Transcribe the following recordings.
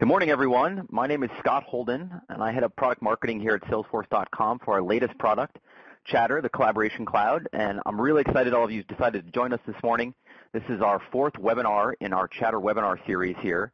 Good morning, everyone. My name is Scott Holden, and I head up product marketing here at Salesforce.com for our latest product, Chatter, the collaboration cloud. And I'm really excited all of you decided to join us this morning. This is our fourth webinar in our Chatter webinar series here.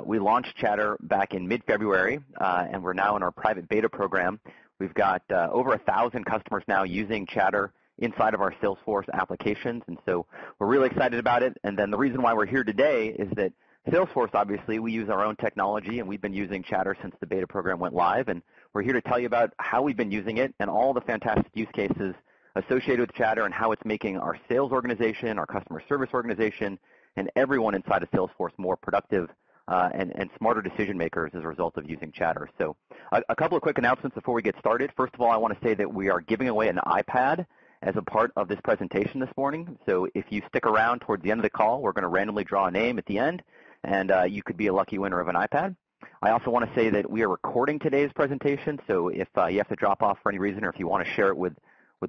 We launched Chatter back in mid-February, and we're now in our private beta program. We've got over 1,000 customers now using Chatter inside of our Salesforce applications, and so we're really excited about it. And then the reason why we're here today is that Salesforce, obviously, we use our own technology, and we've been using Chatter since the beta program went live, and we're here to tell you about how we've been using it and all the fantastic use cases associated with Chatter and how it's making our sales organization, our customer service organization, and everyone inside of Salesforce more productive and smarter decision makers as a result of using Chatter. So a couple of quick announcements before we get started. First of all, I want to say that we are giving away an iPad as a part of this presentation this morning. So if you stick around towards the end of the call, we're going to randomly draw a name at the end, and you could be a lucky winner of an iPad. I also want to say that we are recording today's presentation, so if you have to drop off for any reason or if you want to share it with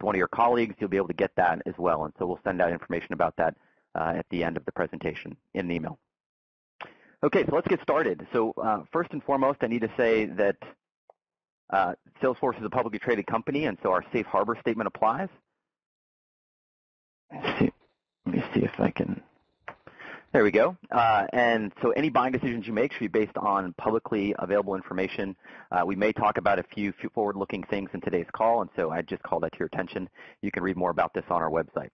one of your colleagues, you'll be able to get that as well. And so we'll send out information about that at the end of the presentation in an email. Okay, so let's get started. So first and foremost, I need to say that Salesforce is a publicly traded company, and so our safe harbor statement applies. Let me see if I can. There we go. And so any buying decisions you make should be based on publicly available information. We may talk about a few forward-looking things in today's call, and so I just call that to your attention. You can read more about this on our website.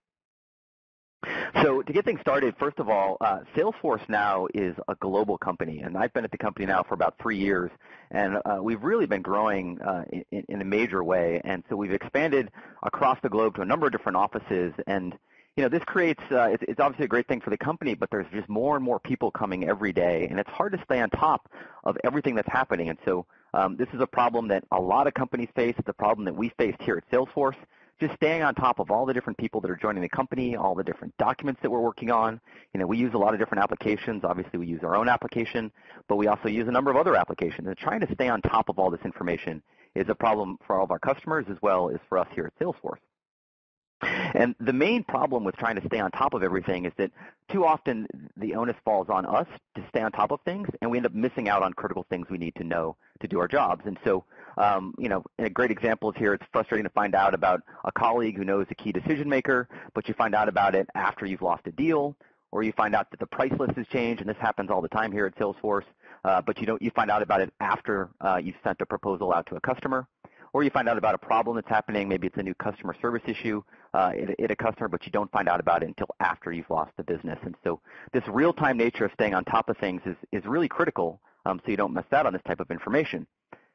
So to get things started, first of all, Salesforce now is a global company, and I've been at the company now for about 3 years, and we've really been growing in a major way, and so we've expanded across the globe to a number of different offices, and this creates, it's obviously a great thing for the company, but there's just more and more people coming every day, and it's hard to stay on top of everything that's happening. And so this is a problem that a lot of companies face. It's a problem that we faced here at Salesforce, just staying on top of all the different people that are joining the company, all the different documents that we're working on. We use a lot of different applications. Obviously, we use our own application, but we also use a number of other applications. And trying to stay on top of all this information is a problem for all of our customers as well as for us here at Salesforce. And the main problem with trying to stay on top of everything is that too often the onus falls on us to stay on top of things, and we end up missing out on critical things we need to know to do our jobs. And so, a great example is here, it's frustrating to find out about a colleague who knows a key decision maker, but you find out about it after you've lost a deal, or you find out that the price list has changed, and this happens all the time here at Salesforce, but you find out about it after you've sent a proposal out to a customer. Or you find out about a problem that's happening, maybe it's a new customer service issue at a customer, but you don't find out about it until after you've lost the business. And so this real-time nature of staying on top of things is really critical so you don't miss out on this type of information.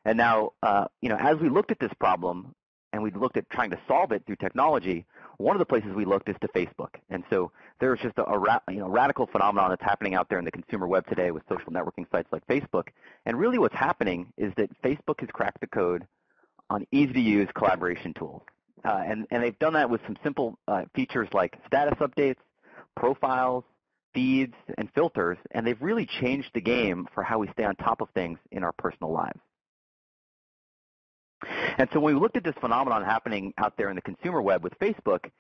And now, as we looked at this problem and we looked at trying to solve it through technology, one of the places we looked is to Facebook. And so there's just a radical phenomenon that's happening out there in the consumer web today with social networking sites like Facebook. And really what's happening is that Facebook has cracked the code on easy-to-use collaboration tools. And they've done that with some simple features like status updates, profiles, feeds, and filters, and they've really changed the game for how we stay on top of things in our personal lives. And so when we looked at this phenomenon happening out there in the consumer web with Facebook,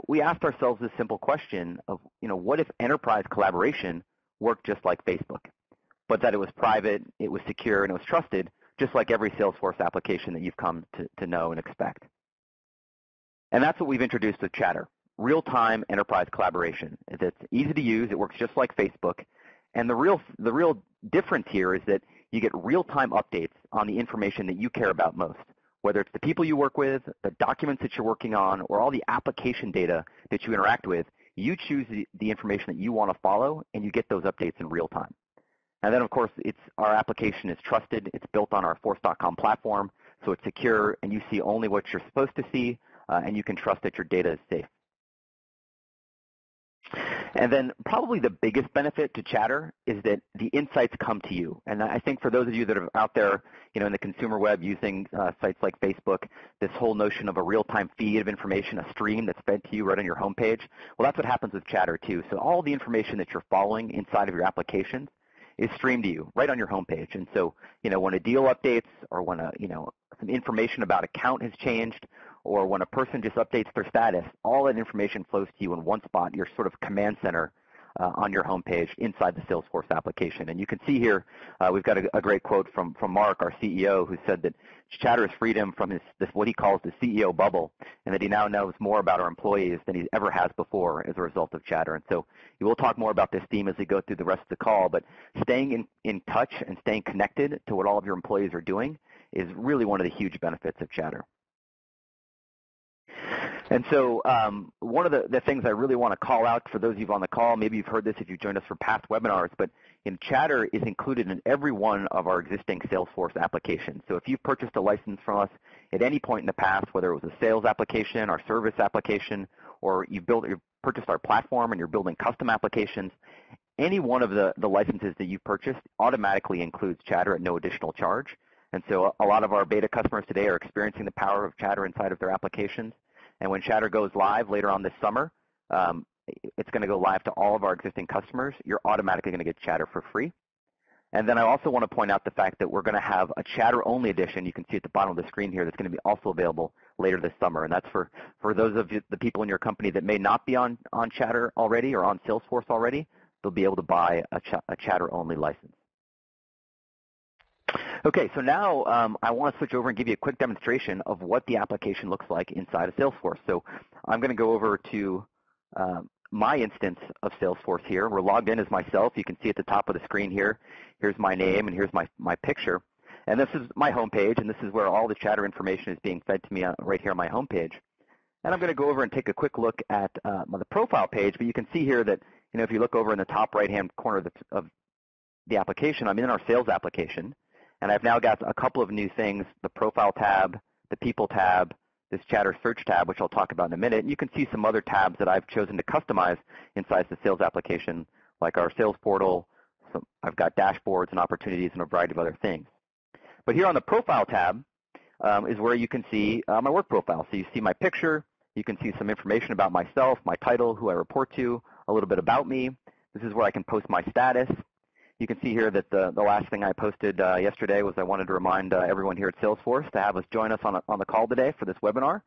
we asked ourselves this simple question of, what if enterprise collaboration worked just like Facebook, but that it was private, it was secure, and it was trusted, just like every Salesforce application that you've come to know and expect. And that's what we've introduced with Chatter, real-time enterprise collaboration. It's easy to use. It works just like Facebook. And the real difference here is that you get real-time updates on the information that you care about most, whether it's the people you work with, the documents that you're working on, or all the application data that you interact with. You choose the information that you want to follow, and you get those updates in real time. And then, of course, our application is trusted. It's built on our Force.com platform, so it's secure, and you see only what you're supposed to see, and you can trust that your data is safe. And then probably the biggest benefit to Chatter is that the insights come to you. And I think for those of you that are out there, in the consumer web using sites like Facebook, this whole notion of a real-time feed of information, a stream that's fed to you right on your homepage, well, that's what happens with Chatter too. So all the information that you're following inside of your applications is streamed to you right on your homepage. And so, when a deal updates or when some information about account has changed or when a person just updates their status, all that information flows to you in one spot, your sort of command center on your homepage inside the Salesforce application. And you can see here we've got a great quote from Mark, our CEO, who said that Chatter has freed him from what he calls the CEO bubble, and that he now knows more about our employees than he ever has before as a result of Chatter. And so we will talk more about this theme as we go through the rest of the call, but staying in touch and staying connected to what all of your employees are doing is really one of the huge benefits of Chatter. And so one of the things I really want to call out for those of you on the call, maybe you've heard this if you've joined us for past webinars, but Chatter is included in every one of our existing Salesforce applications. So if you've purchased a license from us at any point in the past, whether it was a sales application, our service application, or you've purchased our platform and you're building custom applications, any one of the licenses that you purchased automatically includes Chatter at no additional charge. And so a lot of our beta customers today are experiencing the power of Chatter inside of their applications. And when Chatter goes live later on this summer, it's going to go live to all of our existing customers. You're automatically going to get Chatter for free. And then I also want to point out the fact that we're going to have a Chatter-only edition. You can see at the bottom of the screen here that's going to be also available later this summer. And that's for those of you, the people in your company that may not be on Chatter already or on Salesforce already. They'll be able to buy a Chatter-only license. Okay, so now I want to switch over and give you a quick demonstration of what the application looks like inside of Salesforce. So I'm going to go over to my instance of Salesforce here. We're logged in as myself. You can see at the top of the screen here, here's my name and here's my picture. And this is my homepage, and this is where all the Chatter information is being fed to me right here on my homepage. And I'm going to go over and take a quick look at the profile page, but you can see here that if you look over in the top right-hand corner of the application, I'm in our sales application. And I've now got a couple of new things, the Profile tab, the People tab, this Chatter Search tab, which I'll talk about in a minute. And you can see some other tabs that I've chosen to customize inside the sales application, like our Sales Portal. So I've got dashboards and opportunities and a variety of other things. But here on the Profile tab is where you can see my work profile. So you see my picture. You can see some information about myself, my title, who I report to, a little bit about me. This is where I can post my status. You can see here that the last thing I posted yesterday was I wanted to remind everyone here at Salesforce to have us join us on the call today for this webinar.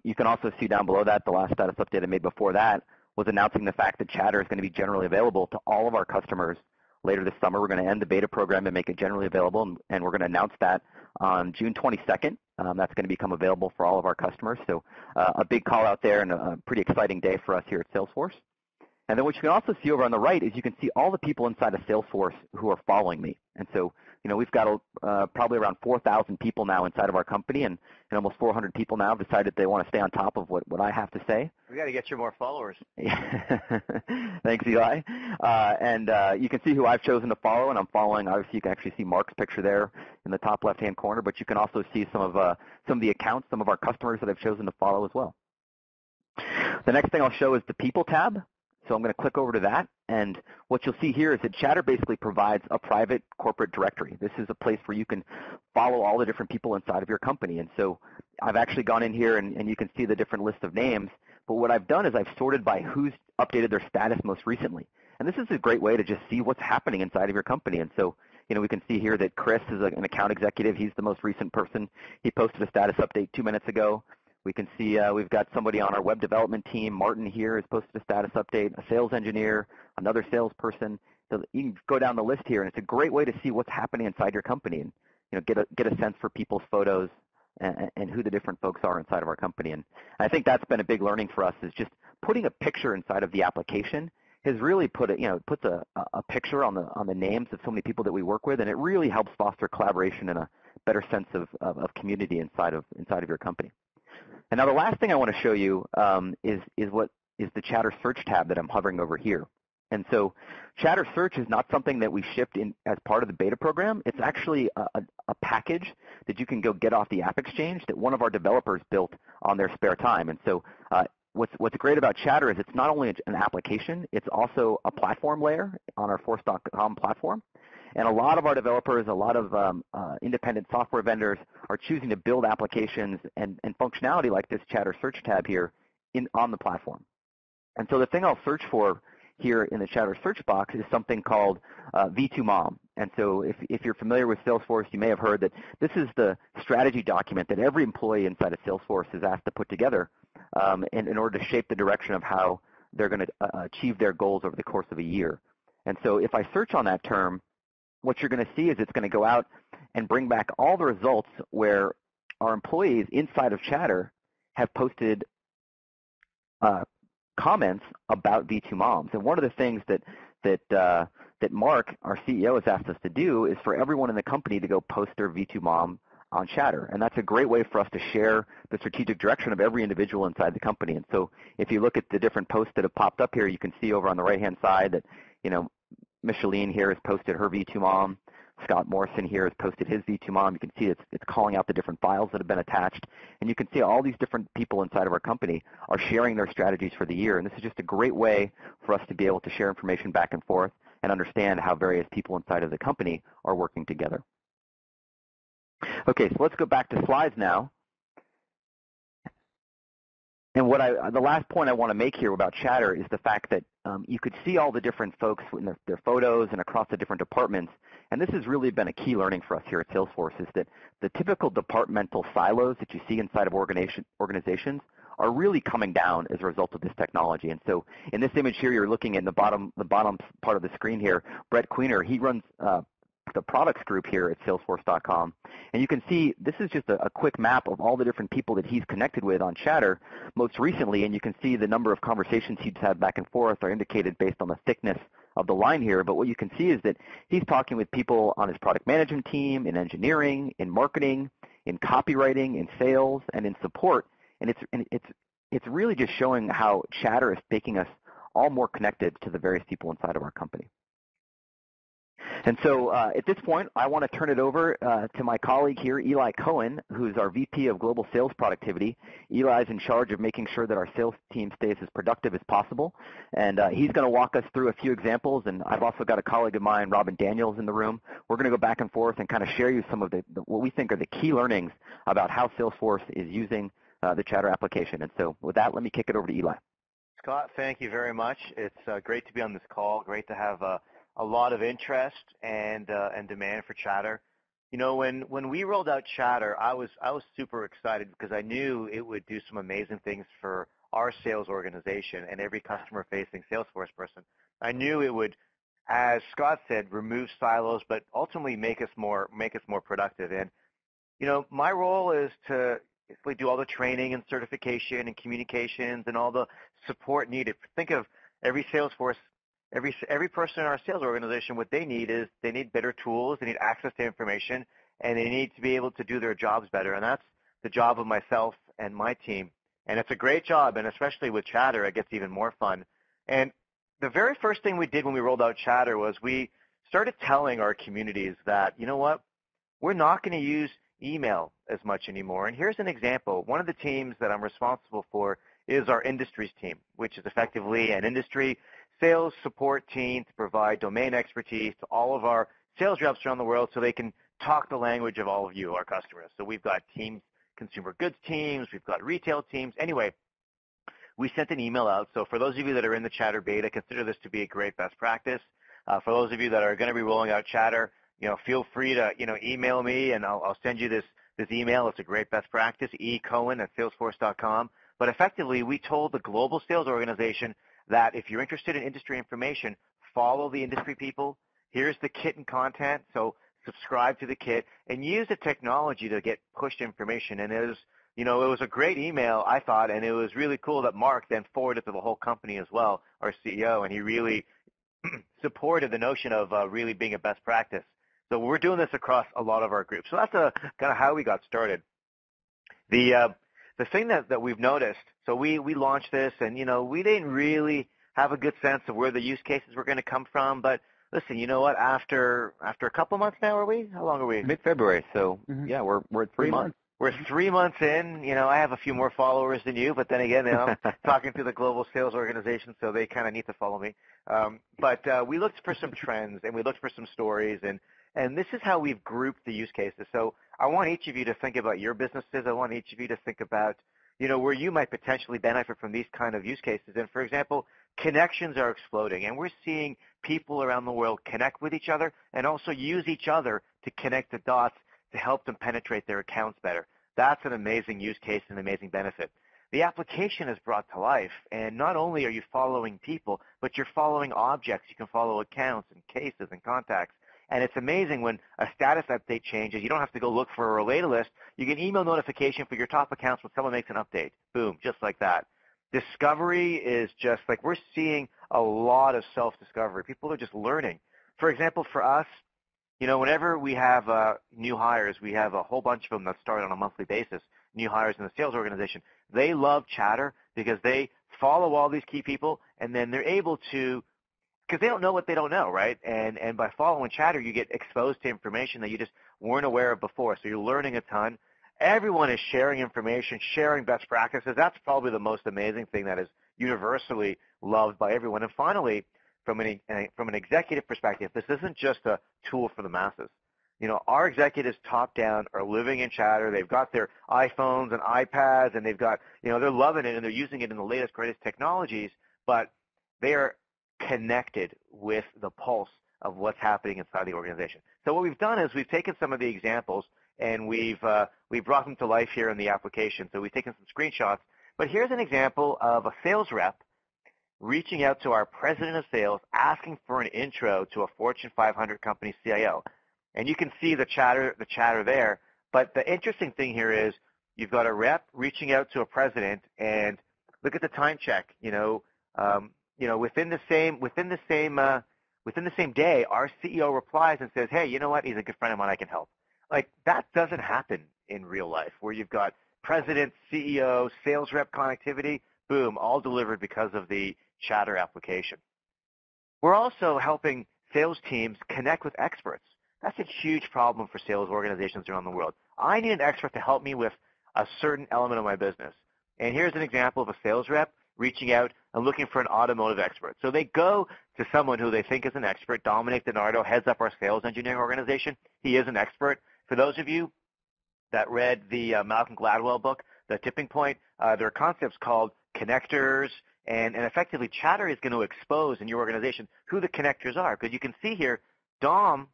You can also see down below that the last status update I made before that was announcing the fact that Chatter is going to be generally available to all of our customers later this summer. We're going to end the beta program and make it generally available, and we're going to announce that on June 22nd. That's going to become available for all of our customers. So a big call out there and a pretty exciting day for us here at Salesforce. And then what you can also see over on the right is you can see all the people inside of Salesforce who are following me. And so, we've got probably around 4,000 people now inside of our company, and almost 400 people now have decided they want to stay on top of what I have to say. We got to get you more followers. Thanks, Eli. And you can see who I've chosen to follow, and I'm following. Obviously, you can actually see Mark's picture there in the top left-hand corner, but you can also see some of the accounts, some of our customers that I've chosen to follow as well. The next thing I'll show is the People tab. So I'm going to click over to that, and what you'll see here is that Chatter basically provides a private corporate directory. This is a place where you can follow all the different people inside of your company. And so I've actually gone in here, and you can see the different list of names. But what I've done is I've sorted by who's updated their status most recently. And this is a great way to just see what's happening inside of your company. And so we can see here that Chris is an account executive. He's the most recent person. He posted a status update 2 minutes ago. We can see we've got somebody on our web development team. Martin here has posted a status update, a sales engineer, another salesperson. So you can go down the list here, and it's a great way to see what's happening inside your company and get a sense for people's photos and who the different folks are inside of our company. And I think that's been a big learning for us, is just putting a picture inside of the application has really puts a picture on the names of so many people that we work with, and it really helps foster collaboration and a better sense of community inside of your company. And now the last thing I want to show you is the Chatter Search tab that I'm hovering over here. And so Chatter Search is not something that we shipped in as part of the beta program. It's actually a package that you can go get off the App Exchange that one of our developers built on their spare time. And so what's great about Chatter is it's not only an application, it's also a platform layer on our Force.com platform. And a lot of our developers, a lot of independent software vendors are choosing to build applications and functionality like this Chatter Search tab here on the platform. And so the thing I'll search for here in the Chatter Search box is something called V2MOM. And so if you're familiar with Salesforce, you may have heard that this is the strategy document that every employee inside of Salesforce is asked to put together in order to shape the direction of how they're going to achieve their goals over the course of a year. And so if I search on that term, what you're going to see is it's going to go out and bring back all the results where our employees inside of Chatter have posted comments about V2 Moms. And one of the things that Mark, our CEO, has asked us to do is for everyone in the company to go post their V2 Mom on Chatter. And that's a great way for us to share the strategic direction of every individual inside the company. And so if you look at the different posts that have popped up here, you can see over on the right-hand side that, Micheline here has posted her V2 Mom. Scott Morrison here has posted his V2 Mom. You can see it's calling out the different files that have been attached. And you can see all these different people inside of our company are sharing their strategies for the year. And this is just a great way for us to be able to share information back and forth and understand how various people inside of the company are working together. Okay, so let's go back to slides now. And the last point I want to make here about Chatter is the fact that you could see all the different folks in their photos and across the different departments. And this has really been a key learning for us here at Salesforce is that the typical departmental silos that you see inside of organizations are really coming down as a result of this technology. And so in this image here, you're looking at the bottom part of the screen here, Brett Queener, he runs the products group here at Salesforce.com. And you can see this is just a quick map of all the different people that he's connected with on Chatter most recently, and you can see the number of conversations he's had back and forth are indicated based on the thickness of the line here. But what you can see is that he's talking with people on his product management team, in engineering, in marketing, in copywriting, in sales, and in support. And it's really just showing how Chatter is making us all more connected to the various people inside of our company. And so at this point, I want to turn it over to my colleague here, Eli Cohen, who's our VP of Global Sales Productivity. Eli is in charge of making sure that our sales team stays as productive as possible. And he's going to walk us through a few examples. And I've also got a colleague of mine, Robin Daniels, in the room. We're going to go back and forth and kind of share you some of what we think are the key learnings about how Salesforce is using the Chatter application. And so with that, let me kick it over to Eli. Scott, thank you very much. It's great to be on this call. Great to have a lot of interest and demand for Chatter. When we rolled out Chatter, I was super excited because I knew it would do some amazing things for our sales organization and every customer-facing Salesforce person. I knew it would, as Scott said, remove silos, but ultimately make us more productive. And my role is to basically do all the training and certification and communications and all the support needed. Think of every Salesforce. Every person in our sales organization, what they need is they need better tools, they need access to information, and they need to be able to do their jobs better. And that's the job of myself and my team. And it's a great job, and especially with Chatter, it gets even more fun. And the very first thing we did when we rolled out Chatter was we started telling our communities that, you know what, we're not going to use email as much anymore. And here's an example. One of the teams that I'm responsible for is our industries team, which is effectively an industry sales support team to provide domain expertise to all of our sales reps around the world so they can talk the language of all of you, our customers. So we've got teams, consumer goods teams, we've got retail teams. Anyway, we sent an email out. So for those of you that are in the Chatter beta, consider this to be a great best practice. For those of you that are going to be rolling out Chatter, feel free to, email me and I'll send you this email. It's a great best practice, ecohen@salesforce.com. But effectively, we told the global sales organization that if you're interested in industry information, follow the industry people. Here's the kit and content, so subscribe to the kit and use the technology to get pushed information. And it was a great email, I thought, and it was really cool that Mark then forwarded it to the whole company as well, our CEO, and he really supported the notion of really being a best practice. So we're doing this across a lot of our groups. So that's kind of how we got started. The thing that we've noticed, so we launched this, and we didn't really have a good sense of where the use cases were going to come from. But listen, you know what? After a couple months now, are we? How long are we? Mid-February. So yeah, we're at 3 months. We're 3 months in. I have a few more followers than you, but then again, I'm talking to the global sales organization, so they kind of need to follow me. But we looked for some trends and we looked for some stories, and this is how we've grouped the use cases. So I want each of you to think about your businesses. I want each of you to think about, where you might potentially benefit from these kind of use cases. And for example, connections are exploding, and we're seeing people around the world connect with each other and also use each other to connect the dots to help them penetrate their accounts better. That's an amazing use case and amazing benefit. the application is brought to life. And not only are you following people, but you're following objects. You can follow accounts and cases and contacts. And it's amazing when a status update changes, you don't have to go look for a related list. You get email notification for your top accounts when someone makes an update. Boom, just like that. Discovery is just like we're seeing a lot of self-discovery. People are just learning. For example, for us, whenever we have new hires, we have a whole bunch of them that start on a monthly basis, new hires in the sales organization. They love Chatter because they follow all these key people, and then they're able to, because they don't know what they don't know, right? And by following Chatter, you get exposed to information that you just weren't aware of before. So you're learning a ton. Everyone is sharing information, sharing best practices. That's probably the most amazing thing that is universally loved by everyone. And finally, from an executive perspective, this isn't just a tool for the masses. Our executives top down are living in Chatter. They've got their iPhones and iPads, and they've got, they're loving it, and they're using it in the latest, greatest technologies, but they are connected with the pulse of what's happening inside the organization. So what we've done is we've taken some of the examples and we've brought them to life here in the application. So we've taken some screenshots. But here's an example of a sales rep reaching out to our president of sales, asking for an intro to a Fortune 500 company CIO. And you can see the chatter there. But the interesting thing here is you've got a rep reaching out to a president, and look at the time check. Within the same day, our CEO replies and says, "Hey, you know what? He's a good friend of mine. I can help." Like that doesn't happen in real life, where you've got president, CEO, sales rep connectivity, boom, all delivered because of the Chatter application. We're also helping sales teams connect with experts. That's a huge problem for sales organizations around the world. I need an expert to help me with a certain element of my business. And here's an example of a sales rep reaching out and looking for an automotive expert. So they go to someone who they think is an expert. Dominic DiNardo heads up our sales engineering organization. He is an expert. For those of you that read the Malcolm Gladwell book, The Tipping Point, there are concepts called connectors, and effectively Chatter is going to expose in your organization who the connectors are. Because you can see here, Dom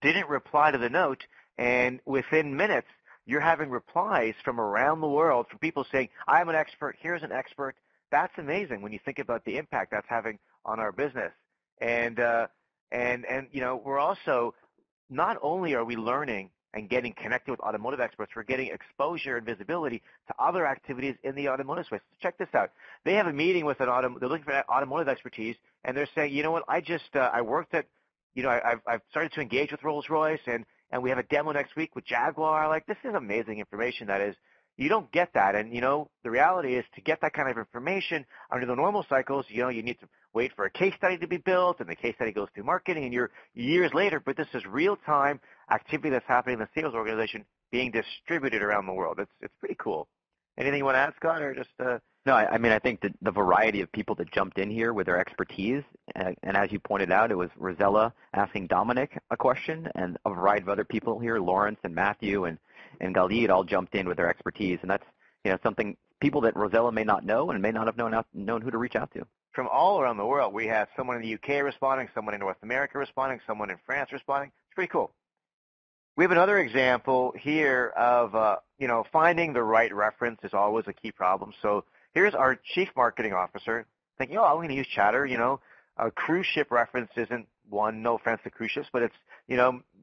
didn't reply to the note, and within minutes, you're having replies from around the world from people saying, "I'm an expert, here's an expert." That's amazing when you think about the impact that's having on our business. And we're also, not only are we learning and getting connected with automotive experts, we're getting exposure and visibility to other activities in the automotive space. So check this out. They have a meeting with they're looking for automotive expertise, and they're saying, "You know what, I worked at, I've started to engage with Rolls-Royce, and we have a demo next week with Jaguar." Like, this is amazing information that is, you don't get that. And, the reality is to get that kind of information under the normal cycles, you need to wait for a case study to be built, and the case study goes through marketing, and you're years later, but this is real-time activity that's happening in the sales organization being distributed around the world. It's pretty cool. Anything you want to add, Scott, or just No, I think that the variety of people that jumped in here with their expertise, and as you pointed out, it was Rosella asking Dominic a question, and a variety of other people here, Lawrence and Matthew and Galid, all jumped in with their expertise, and that's something people that Rosella may not know and may not have known who to reach out to. From all around the world. We have someone in the UK responding, someone in North America responding, someone in France responding. It's pretty cool. We have another example here of, finding the right reference is always a key problem. So here's our chief marketing officer thinking, I'm going to use Chatter. A cruise ship reference isn't one, no offense to cruise ships, but it's,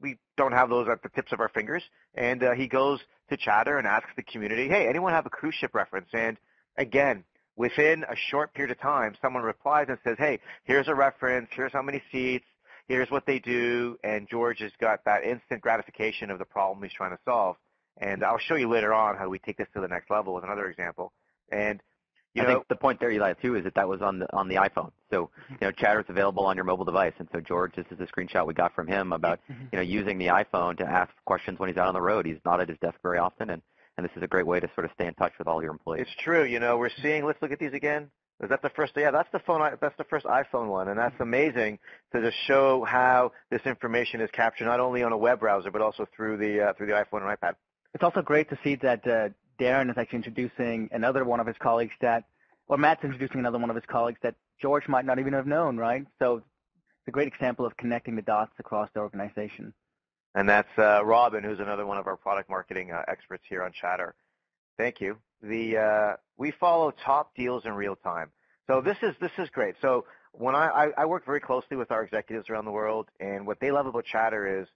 we don't have those at the tips of our fingers. And he goes to Chatter and asks the community, "Hey, anyone have a cruise ship reference?" And again, within a short period of time, someone replies and says, "Hey, here's a reference, here's how many seats, here's what they do," and George has got that instant gratification of the problem he's trying to solve. And I'll show you later on how we take this to the next level with another example. And I think the point there, Eli, too, is that was on the iPhone. So, Chatter is available on your mobile device. And so, George, this is a screenshot we got from him about, using the iPhone to ask questions when he's out on the road. He's not at his desk very often, and this is a great way to sort of stay in touch with all your employees. It's true. We're seeing, let's look at these again. Is that the first? Yeah, that's the phone. That's the first iPhone one, and that's amazing to just show how this information is captured not only on a web browser but also through the iPhone and iPad. It's also great to see that Darren is actually introducing another one of his colleagues Matt's introducing another one of his colleagues that George might not even have known, right? So it's a great example of connecting the dots across the organization. And that's Robin, who's another one of our product marketing experts here on Chatter. Thank you. we follow top deals in real time. So this is great. So when I work very closely with our executives around the world, and what they love about Chatter is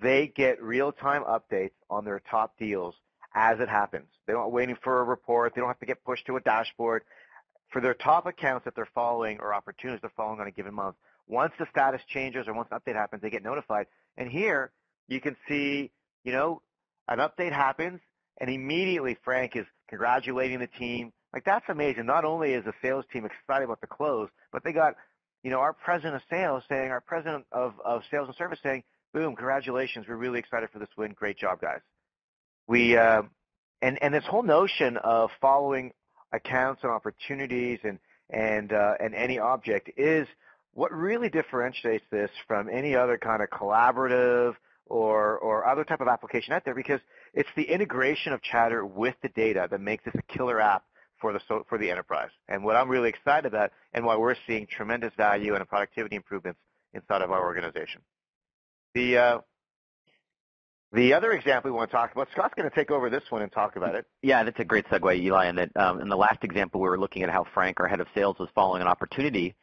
they get real-time updates on their top deals as it happens. They're not waiting for a report. They don't have to get pushed to a dashboard. For their top accounts that they're following or opportunities they're following on a given month, once the status changes or once an update happens, they get notified. And here you can see, an update happens, and immediately Frank is congratulating the team. Like, that's amazing. Not only is the sales team excited about the close, but they got, our president of sales saying, our president of sales and service saying, boom, congratulations. We're really excited for this win. Great job, guys. And this whole notion of following accounts and opportunities and any object is what really differentiates this from any other kind of collaborative or other type of application out there, because it's the integration of Chatter with the data that makes this a killer app for the enterprise. And what I'm really excited about and why we're seeing tremendous value and productivity improvements inside of our organization. The other example we want to talk about, Scott's going to take over this one and talk about it. Yeah, that's a great segue, Eli. And that in the last example, we were looking at how Frank, our head of sales, was following that opportunity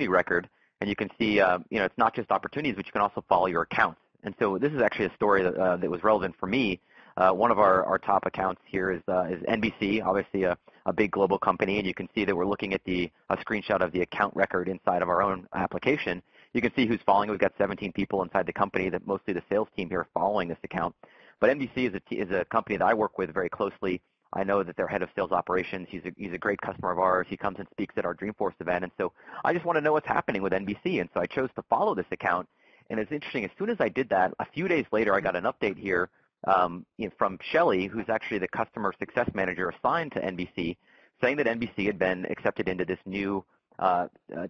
record. And you can see, it's not just opportunities, but you can also follow your accounts. And so this is actually a story that was relevant for me. One of our top accounts here is NBC, obviously a big global company, and you can see that we're looking at a screenshot of the account record inside of our own application. You can see who's following. We've got 17 people inside the company, that mostly the sales team here following this account. But NBC is a company that I work with very closely. I know that their head of sales operations, he's a great customer of ours. He comes and speaks at our Dreamforce event, and so I just want to know what's happening with NBC, and so I chose to follow this account. And it's interesting, as soon as I did that, a few days later, I got an update here from Shelly, who's actually the customer success manager assigned to NBC, saying that NBC had been accepted into this new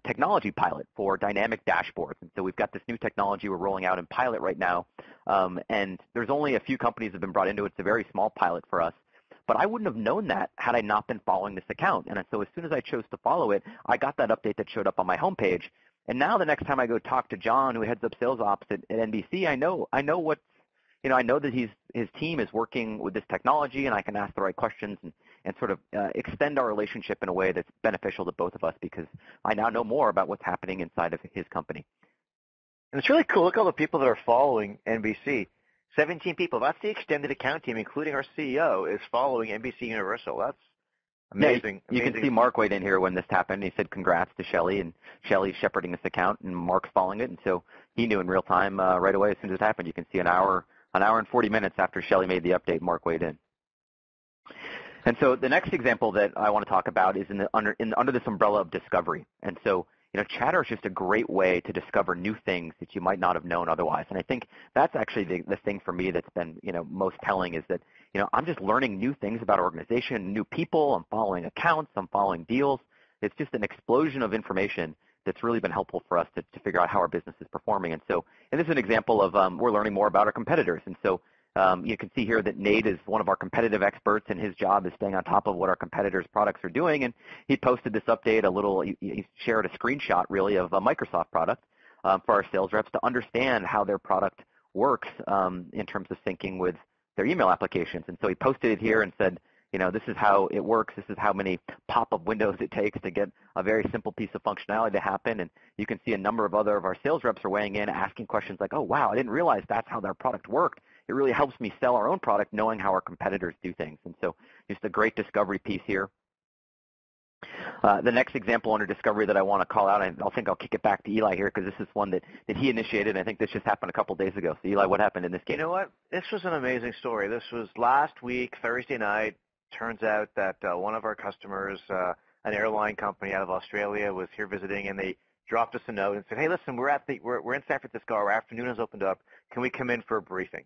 technology pilot for dynamic dashboards. And so we've got this new technology we're rolling out in pilot right now, and there's only a few companies that have been brought into it. It's a very small pilot for us. But I wouldn't have known that had I not been following this account. And so as soon as I chose to follow it, I got that update that showed up on my homepage. And now the next time I go talk to John, who heads up sales ops at NBC, I know that his team is working with this technology, and I can ask the right questions and sort of extend our relationship in a way that's beneficial to both of us, because I now know more about what's happening inside of his company. And it's really cool. Look at all the people that are following NBC. 17 people. That's the extended account team, including our CEO, is following NBC Universal. That's amazing. Yeah, you can see Mark weighed in here when this happened. He said congrats to Shelly, and Shelly's shepherding this account, and Mark's following it. And so he knew in real time right away as soon as it happened. You can see an hour and 40 minutes after Shelly made the update, Mark weighed in. And so the next example that I want to talk about is under this umbrella of discovery. And so, Chatter is just a great way to discover new things that you might not have known otherwise. And I think that's actually the thing for me that's been, most telling, is that, I'm just learning new things about our organization, new people. I'm following accounts. I'm following deals. It's just an explosion of information that's really been helpful for us to figure out how our business is performing. And this is an example of we're learning more about our competitors. And so you can see here that Nate is one of our competitive experts, and his job is staying on top of what our competitors' products are doing. And he posted this update, he shared a screenshot, really, of a Microsoft product for our sales reps to understand how their product works in terms of syncing with their email applications. And so he posted it here and said, this is how it works. This is how many pop-up windows it takes to get a very simple piece of functionality to happen. And you can see a number of our sales reps are weighing in, asking questions like, oh, wow, I didn't realize that's how their product worked. It really helps me sell our own product knowing how our competitors do things. And so just a great discovery piece here. The next example under discovery that I want to call out, and I think I'll kick it back to Eli here, because this is one that he initiated, and I think this just happened a couple days ago. So, Eli, what happened in this case? You know what? This was an amazing story. This was last week, Thursday night. Turns out that one of our customers, an airline company out of Australia, was here visiting, and they dropped us a note and said, hey, listen, we're in San Francisco. Our afternoon has opened up. Can we come in for a briefing?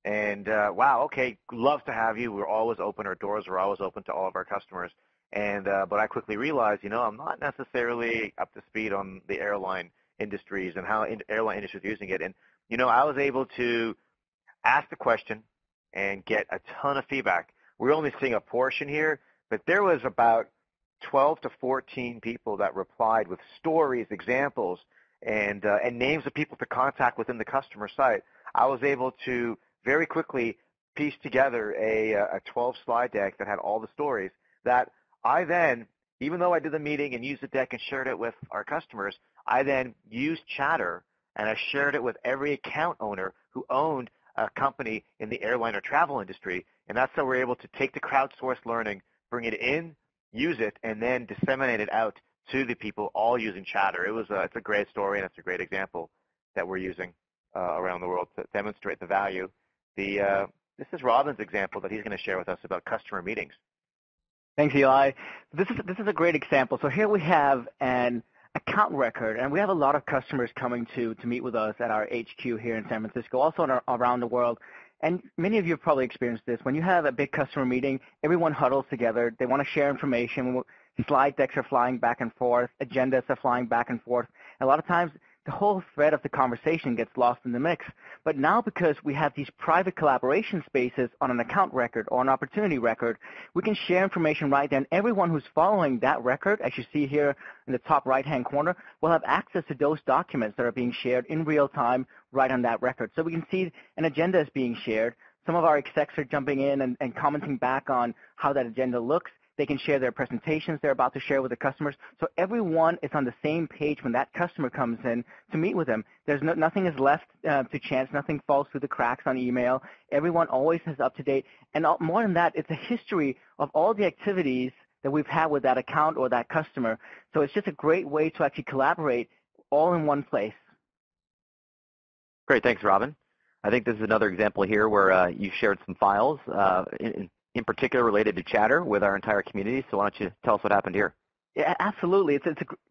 And, wow, okay, love to have you. We're always open. Our doors are always open to all of our customers. And but I quickly realized, I'm not necessarily up to speed on the airline industries and how airline industry is using it. And, I was able to ask the question and get a ton of feedback. We're only seeing a portion here, but there was about 12 to 14 people that replied with stories, examples, and names of people to contact within the customer site. I was able to very quickly pieced together a 12-slide deck that had all the stories that I then, even though I did the meeting and used the deck and shared it with our customers, I then used Chatter and I shared it with every account owner who owned a company in the airline or travel industry. And that's how we're able to take the crowdsourced learning, bring it in, use it, and then disseminate it out to the people all using Chatter. It's a great story, and it's a great example that we're using around the world to demonstrate the value. This is Robin's example that he's going to share with us about customer meetings. Thanks, Eli. This is a great example. So here we have an account record, and we have a lot of customers coming to meet with us at our HQ here in San Francisco, also around the world. And many of you have probably experienced this. When you have a big customer meeting, everyone huddles together. They want to share information. Slide decks are flying back and forth. Agendas are flying back and forth. And a lot of times, the whole thread of the conversation gets lost in the mix. But now, because we have these private collaboration spaces on an account record or an opportunity record, we can share information right there. And everyone who's following that record, as you see here in the top right-hand corner, will have access to those documents that are being shared in real time right on that record. So we can see an agenda is being shared. Some of our execs are jumping in and commenting back on how that agenda looks. They can share their presentations they're about to share with the customers. So everyone is on the same page when that customer comes in to meet with them. Nothing is left to chance. Nothing falls through the cracks on email. Everyone always is up to date. And more than that, it's a history of all the activities that we've had with that account or that customer. So it's just a great way to actually collaborate all in one place. Great. Thanks, Robin. I think this is another example here where you shared some files in particular related to Chatter with our entire community. So why don't you tell us what happened here? Yeah, absolutely.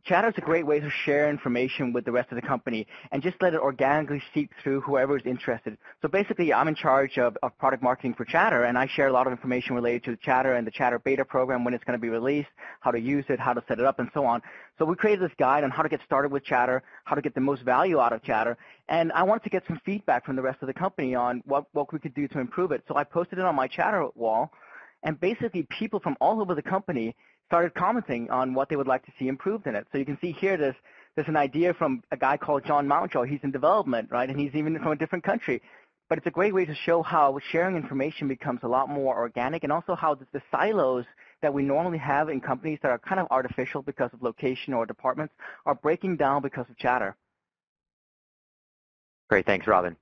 Chatter is a great way to share information with the rest of the company and just let it organically seep through whoever is interested. So basically, I'm in charge of product marketing for Chatter, and I share a lot of information related to Chatter and the Chatter beta program, when it's going to be released, how to use it, how to set it up, and so on. So we created this guide on how to get started with Chatter, how to get the most value out of Chatter, and I wanted to get some feedback from the rest of the company on what we could do to improve it. So I posted it on my Chatter wall, and basically people from all over the company started commenting on what they would like to see improved in it. So you can see here there's an idea from a guy called John Mountjoy. He's in development, right, and he's even from a different country. But it's a great way to show how sharing information becomes a lot more organic, and also how the silos that we normally have in companies that are kind of artificial because of location or departments are breaking down because of Chatter. Great. Thanks, Robin.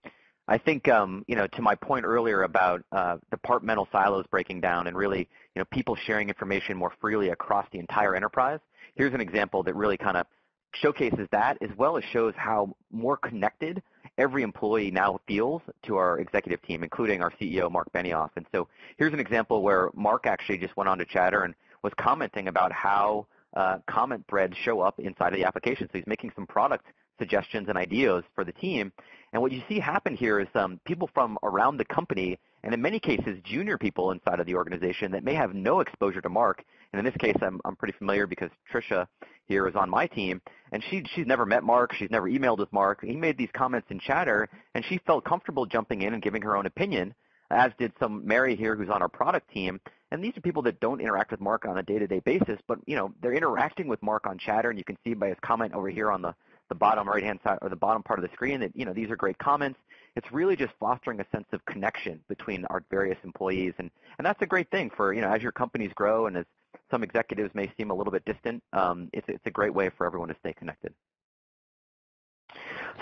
I think, to my point earlier about departmental silos breaking down and really, people sharing information more freely across the entire enterprise, here's an example that really kind of showcases that, as well as shows how more connected every employee now feels to our executive team, including our CEO, Mark Benioff. And so here's an example where Mark actually just went on to Chatter and was commenting about how comment threads show up inside of the application. So he's making some product suggestions and ideas for the team. And what you see happen here is people from around the company, and in many cases junior people inside of the organization that may have no exposure to Mark. And in this case, I'm pretty familiar because Tricia here is on my team, and she's never met Mark. She's never emailed with Mark. He made these comments in Chatter, and she felt comfortable jumping in and giving her own opinion, as did some Mary here who's on our product team. And these are people that don't interact with Mark on a day-to-day basis, but they're interacting with Mark on Chatter, and you can see by his comment over here on the bottom right-hand side or the bottom part of the screen that these are great comments. It's really just fostering a sense of connection between our various employees, and that's a great thing for as your companies grow and as some executives may seem a little bit distant. It's a great way for everyone to stay connected.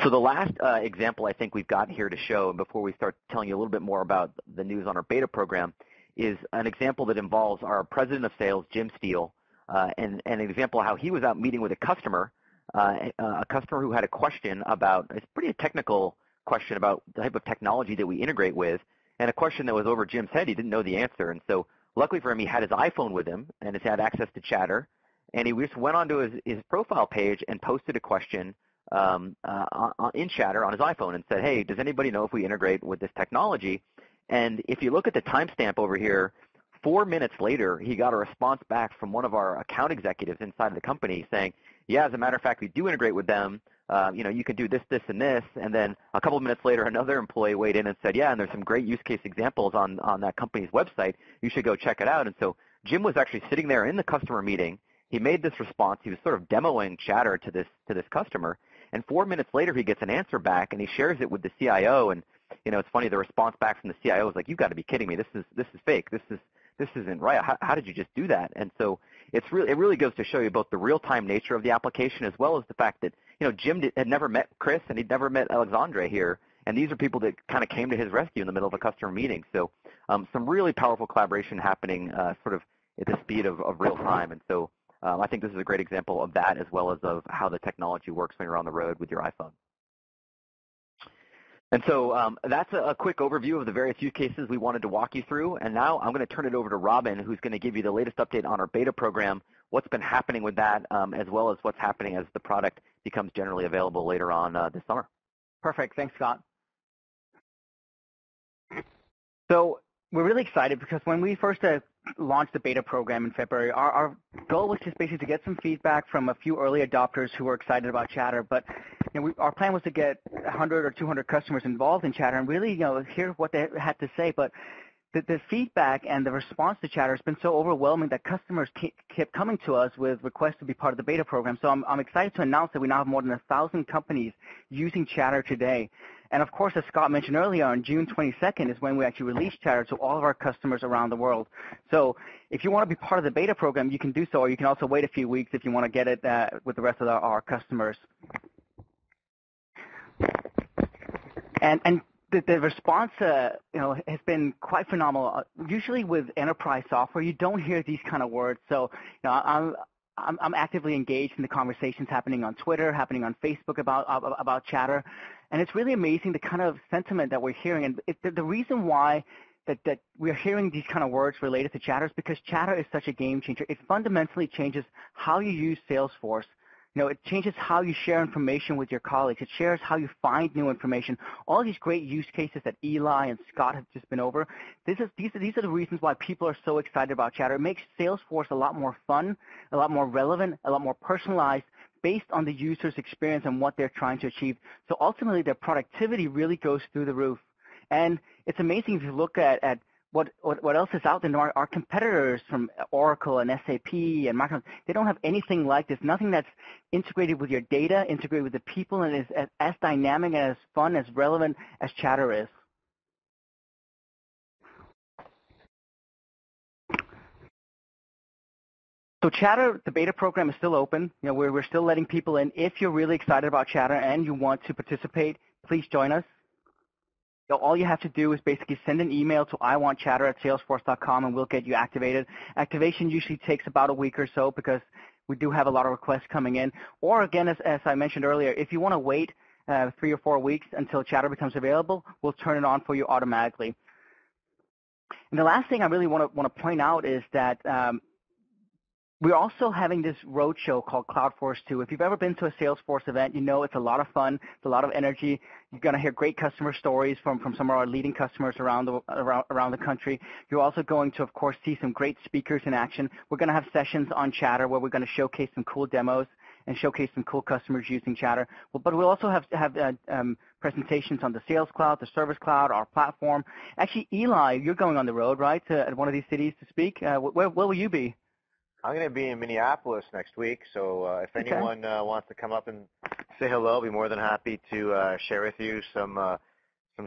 So the last example I think we've got here to show before we start telling you a little bit more about the news on our beta program is an example that involves our president of sales, Jim Steele, and an example of how he was out meeting with a customer who had a question about, it's pretty technical question about the type of technology that we integrate with, and a question that was over Jim's head. He didn't know the answer. And so luckily for him, he had his iPhone with him and he had access to Chatter. And he just went onto his profile page and posted a question in Chatter on his iPhone and said, hey, does anybody know if we integrate with this technology? And if you look at the timestamp over here, 4 minutes later, he got a response back from one of our account executives inside of the company saying, yeah, as a matter of fact, we do integrate with them. You can do this, this, and this. And then a couple of minutes later, another employee weighed in and said, yeah, and there's some great use case examples on that company's website. You should go check it out. And so Jim was actually sitting there in the customer meeting. He made this response. He was sort of demoing Chatter to this customer. And 4 minutes later, he gets an answer back, and he shares it with the CIO. And it's funny, the response back from the CIO was like, "You've got to be kidding me. This is fake. This isn't right. How did you just do that?" And so it really goes to show you both the real-time nature of the application as well as the fact that, Jim had never met Chris and he'd never met Alexandre here. And these are people that kind of came to his rescue in the middle of a customer meeting. So some really powerful collaboration happening sort of at the speed of real time. And so I think this is a great example of that as well as of how the technology works when you're on the road with your iPhone. And so that's a quick overview of the various use cases we wanted to walk you through. And now I'm going to turn it over to Robin, who's going to give you the latest update on our beta program, what's been happening with that, as well as what's happening as the product becomes generally available later on this summer. Perfect. Thanks, Scott. So we're really excited because when we first launched the beta program in February, our goal was just basically to get some feedback from a few early adopters who were excited about Chatter. But our plan was to get 100 or 200 customers involved in Chatter and really hear what they had to say. But the feedback and the response to Chatter has been so overwhelming that customers kept coming to us with requests to be part of the beta program. So I'm excited to announce that we now have more than 1,000 companies using Chatter today. And of course, as Scott mentioned earlier, on June 22nd is when we actually release Chatter to all of our customers around the world. So if you want to be part of the beta program, you can do so, or you can also wait a few weeks if you want to get it with the rest of our customers. And the response, has been quite phenomenal. Usually with enterprise software, you don't hear these kind of words. So, I'm actively engaged in the conversations happening on Twitter, happening on Facebook about Chatter, and it's really amazing the kind of sentiment that we're hearing. And the reason why that we're hearing these kind of words related to Chatter is because Chatter is such a game changer. It fundamentally changes how you use Salesforce. It changes how you share information with your colleagues. It shares how you find new information. All these great use cases that Eli and Scott have just been over, these are the reasons why people are so excited about Chatter. It makes Salesforce a lot more fun, a lot more relevant, a lot more personalized based on the user's experience and what they're trying to achieve. So ultimately, their productivity really goes through the roof. And it's amazing if you look at what else is out there. Our competitors from Oracle and SAP and Microsoft, they don't have anything like this, nothing that's integrated with your data, integrated with the people, and is as dynamic and as fun, as relevant as Chatter is. So Chatter, the beta program is still open. We're still letting people in. If you're really excited about Chatter and you want to participate, please join us. So all you have to do is basically send an email to iwantchatter@salesforce.com and we'll get you activated. Activation usually takes about a week or so because we do have a lot of requests coming in. Or again, as I mentioned earlier, if you want to wait 3 or 4 weeks until Chatter becomes available, we'll turn it on for you automatically. And the last thing I really want to point out is that we're also having this roadshow called CloudForce 2. If you've ever been to a Salesforce event, it's a lot of fun. It's a lot of energy. You're going to hear great customer stories from some of our leading customers around the country. You're also going to, of course, see some great speakers in action. We're going to have sessions on Chatter where we're going to showcase some cool demos and showcase some cool customers using Chatter. But we'll also have presentations on the Sales Cloud, the Service Cloud, our platform. Actually, Eli, you're going on the road, right, at one of these cities to speak? Where will you be? I'm going to be in Minneapolis next week, so if anyone wants to come up and say hello, I'll be more than happy to share with you some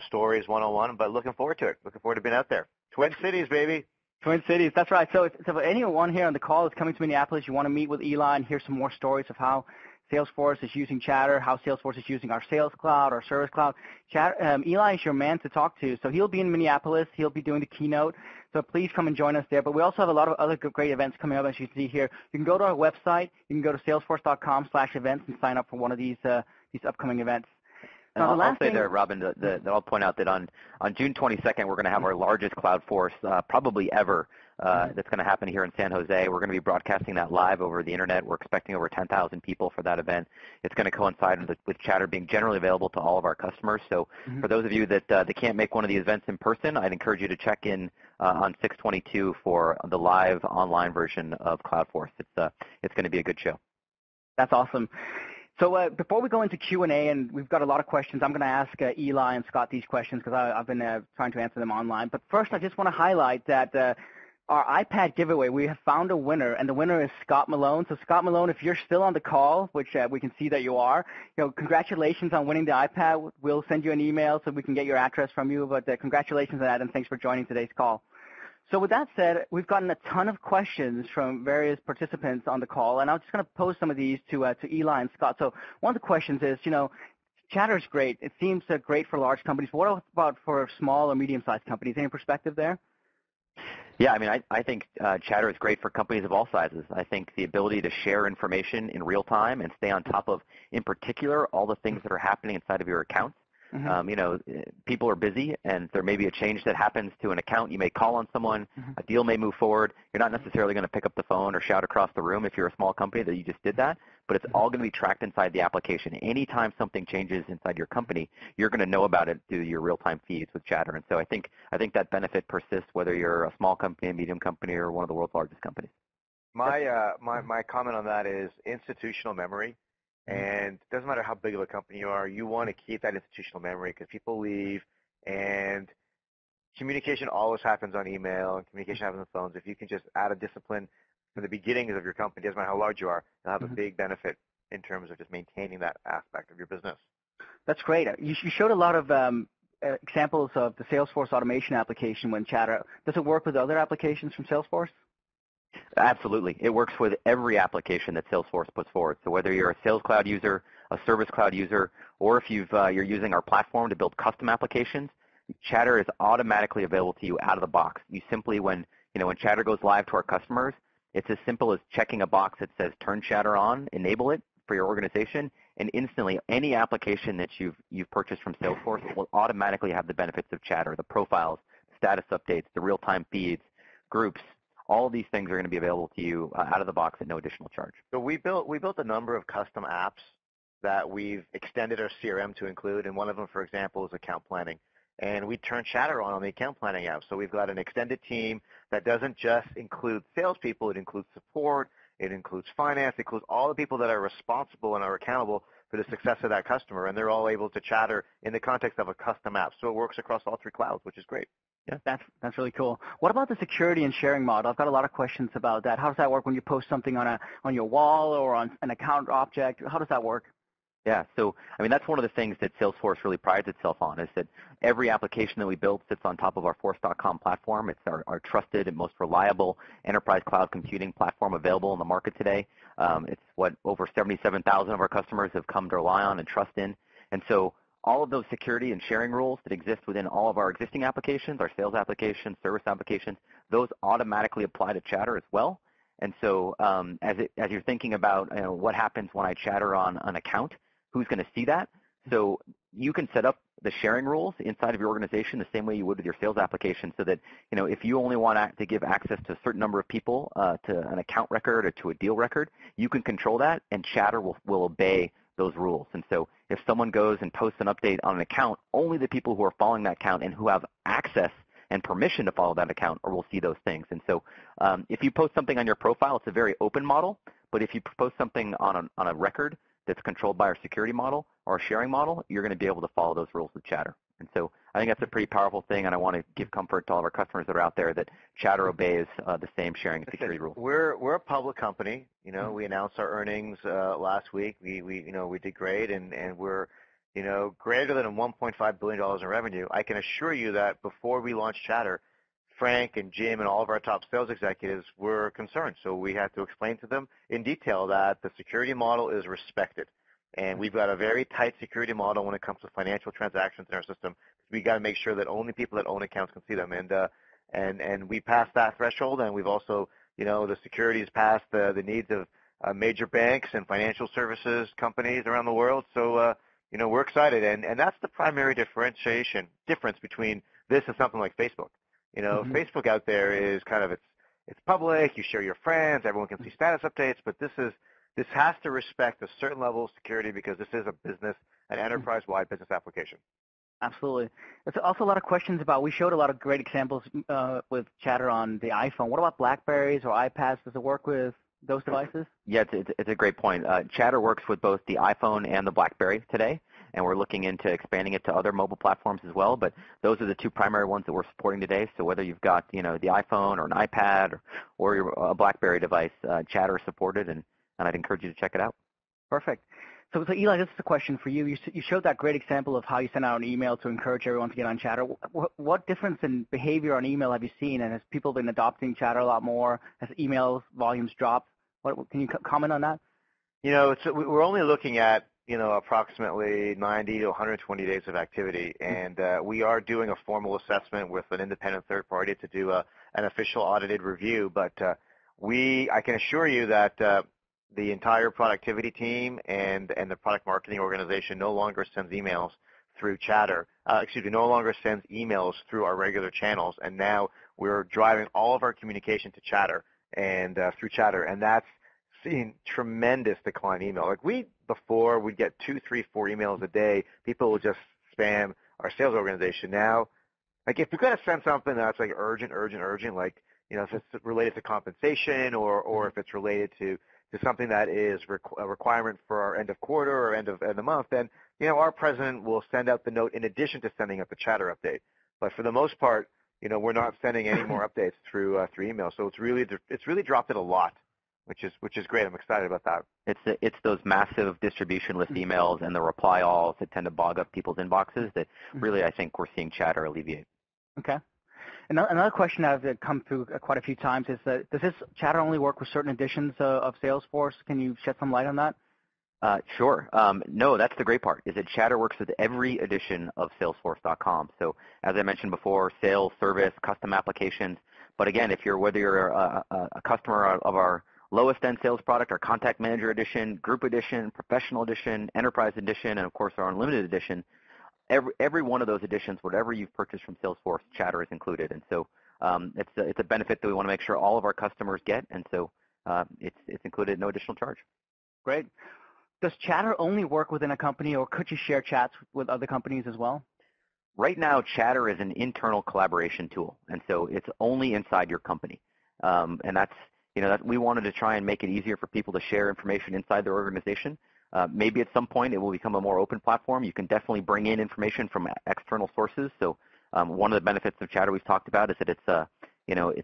stories one-on-one, but looking forward to it. Looking forward to being out there. Twin Cities, baby. Twin Cities, that's right. So if anyone here on the call is coming to Minneapolis, you want to meet with Eli and hear some more stories of how Salesforce is using Chatter, how Salesforce is using our Sales Cloud, our Service Cloud. Eli is your man to talk to. So he'll be in Minneapolis. He'll be doing the keynote. So please come and join us there. But we also have a lot of other great events coming up, as you see here. You can go to our website. You can go to salesforce.com/events and sign up for one of these upcoming events. And I'll say there, Robin, that I'll point out that on June 22nd, we're going to have our largest CloudForce probably ever. That's going to happen here in San Jose. We're going to be broadcasting that live over the internet. We're expecting over 10,000 people for that event. It's going to coincide with Chatter being generally available to all of our customers. So for those of you that can't make one of the events in person, I'd encourage you to check in on 6/22 for the live online version of CloudForce. It's going to be a good show. That's awesome. So before we go into Q&A, and we've got a lot of questions, I'm going to ask Eli and Scott these questions because I've been trying to answer them online. But first, I just want to highlight that our iPad giveaway, we have found a winner, and the winner is Scott Malone. So Scott Malone, if you're still on the call, which we can see that you are, congratulations on winning the iPad. We'll send you an email so we can get your address from you, but congratulations on that, and thanks for joining today's call. So with that said, we've gotten a ton of questions from various participants on the call, and I'm just going to pose some of these to Eli and Scott. So one of the questions is, Chatter is great. It seems great for large companies. What about for small or medium-sized companies? Any perspective there? Yeah, I think Chatter is great for companies of all sizes. I think the ability to share information in real time and stay on top of, in particular, all the things that are happening inside of your accounts. People are busy, and there may be a change that happens to an account. You may call on someone, a deal may move forward. You're not necessarily going to pick up the phone or shout across the room if you're a small company that you just did that, but it's all going to be tracked inside the application. Anytime something changes inside your company, you're going to know about it through your real-time feeds with Chatter. And so I think that benefit persists whether you're a small company, a medium company, or one of the world's largest companies. My comment on that is institutional memory. And it doesn't matter how big of a company you are, you want to keep that institutional memory because people leave, and communication always happens on email, and communication happens on phones. If you can just add a discipline from the beginnings of your company, doesn't matter how large you are, you'll have a big benefit in terms of just maintaining that aspect of your business. That's great. You showed a lot of examples of the Salesforce automation application when Chatter. Does it work with other applications from Salesforce? Absolutely. It works with every application that Salesforce puts forward. So whether you're a Sales Cloud user, a Service Cloud user, or if you're using our platform to build custom applications, Chatter is automatically available to you out of the box. You simply, when Chatter goes live to our customers, it's as simple as checking a box that says turn Chatter on, enable it for your organization, and instantly any application that you've purchased from Salesforce will automatically have the benefits of Chatter, the profiles, status updates, the real-time feeds, groups. All of these things are going to be available to you out of the box at no additional charge. So we built a number of custom apps that we've extended our CRM to include, and one of them, for example, is account planning. And we turn Chatter on the account planning app. So we've got an extended team that doesn't just include salespeople. It includes support. It includes finance. It includes all the people that are responsible and are accountable for the success of that customer, and they're all able to chatter in the context of a custom app. So it works across all three clouds, which is great. Yeah, that's really cool. What about the security and sharing model? I've got a lot of questions about that. How does that work when you post something on your wall or on an account object? How does that work? Yeah, so that's one of the things that Salesforce really prides itself on, is that every application that we build sits on top of our Force.com platform. It's our trusted and most reliable enterprise cloud computing platform available in the market today. It's what over 77,000 of our customers have come to rely on and trust in. And so all of those security and sharing rules that exist within all of our existing applications, our sales applications, service applications, those automatically apply to Chatter as well. And so as you're thinking about what happens when I chatter on an account, who's going to see that? So you can set up the sharing rules inside of your organization the same way you would with your sales application, so that if you only want to give access to a certain number of people to an account record or to a deal record, you can control that, and Chatter will obey those rules. And so if someone goes and posts an update on an account, only the people who are following that account and who have access and permission to follow that account will see those things. And so if you post something on your profile, it's a very open model, but if you post something on a record that's controlled by our security model or our sharing model, you're going to be able to follow those rules with Chatter. And so I think that's a pretty powerful thing, and I want to give comfort to all of our customers that are out there that Chatter obeys the same sharing and security rules. We're a public company. We announced our earnings last week. We did great, and we're greater than $1.5 billion in revenue. I can assure you that before we launched Chatter, Frank and Jim and all of our top sales executives were concerned. So we had to explain to them in detail that the security model is respected. And we've got a very tight security model when it comes to financial transactions in our system. We got to make sure that only people that own accounts can see them. And we passed that threshold, and we've also, the security has passed the needs of major banks and financial services companies around the world. So, we're excited. And that's the primary difference between this and something like Facebook. Facebook out there is kind of, it's public, you share your friends, everyone can see status updates, but this has to respect a certain level of security because this is a business, an enterprise-wide business application. Absolutely. There's also a lot of questions about, we showed a lot of great examples with Chatter on the iPhone. What about BlackBerries or iPads? Does it work with those devices? Yeah, it's a great point. Chatter works with both the iPhone and the BlackBerry today. and we're looking into expanding it to other mobile platforms as well. But those are the two primary ones that we're supporting today. So whether you've got the iPhone or an iPad or a BlackBerry device, Chatter is supported, and I'd encourage you to check it out. Perfect. So Eli, this is a question for you. You showed that great example of how you send out an email to encourage everyone to get on Chatter. What difference in behavior on email have you seen, and has people been adopting Chatter a lot more? Has email volumes dropped? Can you comment on that? We're only looking at approximately 90 to 120 days of activity, and we are doing a formal assessment with an independent third party to do an official audited review. But I can assure you that the entire productivity team and the product marketing organization no longer sends emails through Chatter. No longer sends emails through our regular channels, and now we're driving all of our communication to Chatter and through Chatter, and that's seen tremendous decline in email. Before we'd get 2, 3, 4 emails a day. People would just spam our sales organization. Now, if you've got to send something that's urgent, if it's related to compensation or if it's related to something that is a requirement for our end of quarter or end of the month, then our president will send out the note in addition to sending out the Chatter update. But for the most part, we're not sending any more updates through email. So it's really dropped it a lot, which is great. I'm excited about that. It's those massive distribution list emails and the reply alls that tend to bog up people's inboxes that really I think we're seeing Chatter alleviate. Okay. Another question I've come through quite a few times is does this Chatter only work with certain editions of Salesforce? Can you shed some light on that? Sure. No, that's the great part, is that Chatter works with every edition of Salesforce.com. So as I mentioned before, sales, service, custom applications. But again, whether you're a customer of our lowest end sales product, our contact manager edition, group edition, professional edition, enterprise edition, and of course our unlimited edition, every one of those editions, whatever you've purchased from Salesforce, Chatter is included. And so it's a benefit that we want to make sure all of our customers get, and so it's included at no additional charge. Great. Does Chatter only work within a company, or could you share chats with other companies as well? Right now, Chatter is an internal collaboration tool, and so it's only inside your company. And that's we wanted to try and make it easier for people to share information inside their organization. Maybe at some point it will become a more open platform. You can definitely bring in information from external sources. So one of the benefits of Chatter we've talked about is that it's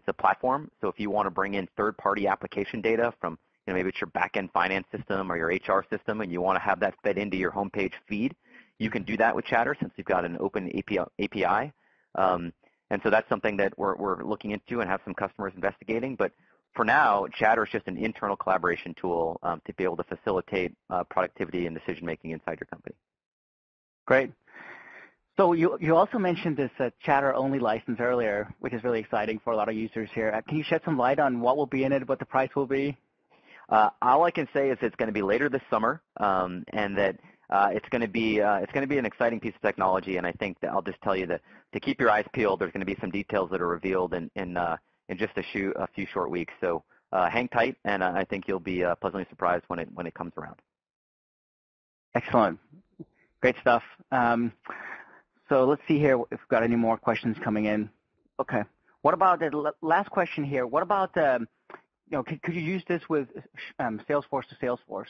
a platform. So if you want to bring in third-party application data from maybe it's your back-end finance system or your HR system, and you want to have that fed into your homepage feed, you can do that with Chatter since you've got an open API. And so that's something that we're looking into and have some customers investigating. But for now, Chatter is just an internal collaboration tool to be able to facilitate productivity and decision-making inside your company. Great. So you also mentioned this Chatter-only license earlier, which is really exciting for a lot of users here. Can you shed some light on what will be in it, what the price will be? All I can say is it's going to be later this summer, and that it's going to be an exciting piece of technology. And I think that I'll just tell you that to keep your eyes peeled, there's going to be some details that are revealed in just a few short weeks. So hang tight, and I think you'll be pleasantly surprised when it comes around. Excellent, great stuff. So let's see here if we've got any more questions coming in. Okay. What about the last question here? What about could you use this with Salesforce to Salesforce?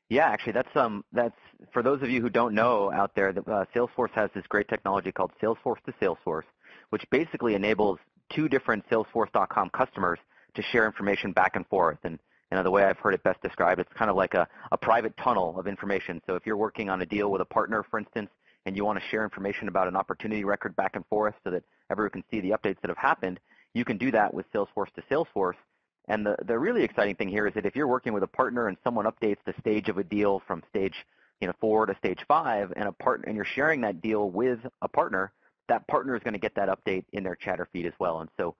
Yeah, actually, that's for those of you who don't know out there, Salesforce has this great technology called Salesforce to Salesforce, which basically enables two different Salesforce.com customers to share information back and forth. And the way I've heard it best described, it's kind of like a private tunnel of information. So if you're working on a deal with a partner, for instance, and you want to share information about an opportunity record back and forth so that everyone can see the updates that have happened, you can do that with Salesforce to Salesforce. And the really exciting thing here is that if you're working with a partner and someone updates the stage of a deal from stage 4 to stage 5, and you're sharing that deal with a partner, that partner is going to get that update in their Chatter feed as well. And so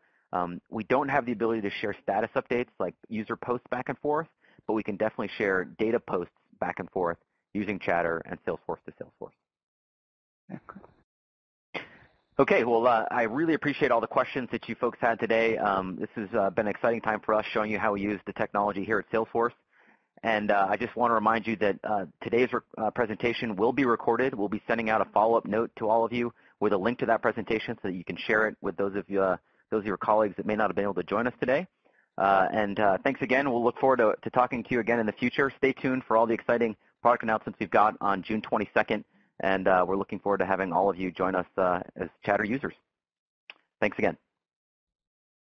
we don't have the ability to share status updates like user posts back and forth, but we can definitely share data posts back and forth using Chatter and Salesforce to Salesforce. Okay, well, I really appreciate all the questions that you folks had today. This has been an exciting time for us showing you how we use the technology here at Salesforce. And I just want to remind you that today's presentation will be recorded. We'll be sending out a follow-up note to all of you with a link to that presentation so that you can share it with those of your colleagues that may not have been able to join us today. And thanks again. We'll look forward to talking to you again in the future. Stay tuned for all the exciting product announcements we've got on June 22nd, and we're looking forward to having all of you join us as Chatter users. Thanks again.